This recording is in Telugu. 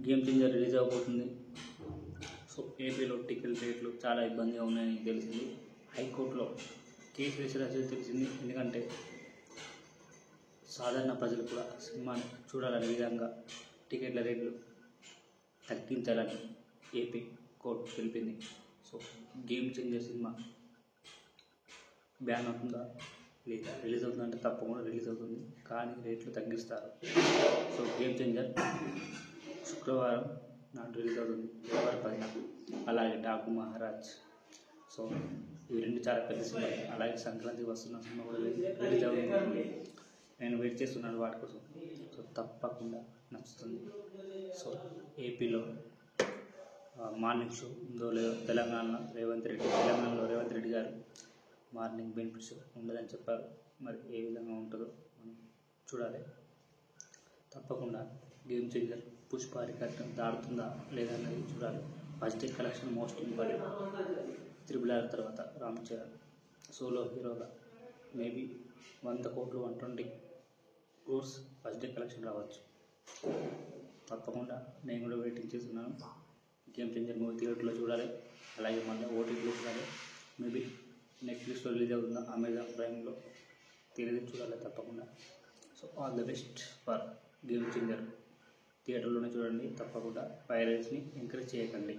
గేమ్ చేంజర్ రిలీజ్ అవబోతుంది. సో ఏపీలో టికెట్ రేట్లు చాలా ఇబ్బందిగా ఉన్నాయని తెలిసింది. హైకోర్టులో కేసు వేసినట్టు తెలిసింది. ఎందుకంటే సాధారణ ప్రజలు కూడా సినిమాని చూడాలనే విధంగా టికెట్ల రేట్లు తగ్గించాలని ఏపీ కోర్టు తెలిపింది. So game changer cinema ban అవుతుందా లేదా రిలీజ్ అవుతుందంటే తప్పకుండా రిలీజ్ అవుతుంది, కానీ రేట్లు తగ్గిస్తారు. సో గేమ్ చేంజర్ శుక్రవారం నాడు రిలీజ్ అవుతుంది, ఫిబ్రవరి 10. అలాగే డాకు మహారాజ్. సో ఇవి రెండు చాలా పెద్ద సినిమా. అలాగే సంక్రాంతికి వస్తున్న సినిమా కూడా రిలీజ్ అవుతుంది. నేను వెయిట్ చేస్తున్నాను వాటి కోసం. సో తప్పకుండా నచ్చుతుంది. సో ఏపీలో మార్నింగ్ షో ఉందో లేదో తెలంగాణలో రేవంత్ రెడ్డి గారు మార్నింగ్ బెనిఫిట్ షో ఉండదని చెప్పారు. మరి ఏ విధంగా ఉంటుందో మనం చూడాలి. తప్పకుండా గేమ్ చేంజర్ పుష్ప రికార్డ్ దాడుతుందా లేదా అనేది చూడాలి. First day collection most important. RRR తర్వాత రామ్ చరణ్ సోలో హీరోగా మేబీ 100 కోట్లు 120 crores ఫస్ట్ డే కలెక్షన్ రావచ్చు. తప్పకుండా నేను కూడా వెయిటింగ్ చేస్తున్నాను. గేమ్ చేంజర్ మూవీ థియేటర్లో చూడాలి. అలాగే మళ్ళీ ఓటీటీలో చూడాలి. మేబీ నెట్ఫ్లిక్స్లో రిలీజ్ అవుతుందా, అమెజాన్ ప్రైమ్లో తెలియదు, చూడాలి తప్పకుండా. So all the best for game changer. థియేటర్లోనే చూడండి తప్పకుండా. పైరసీని ఎంకరేజ్ చేయకండి.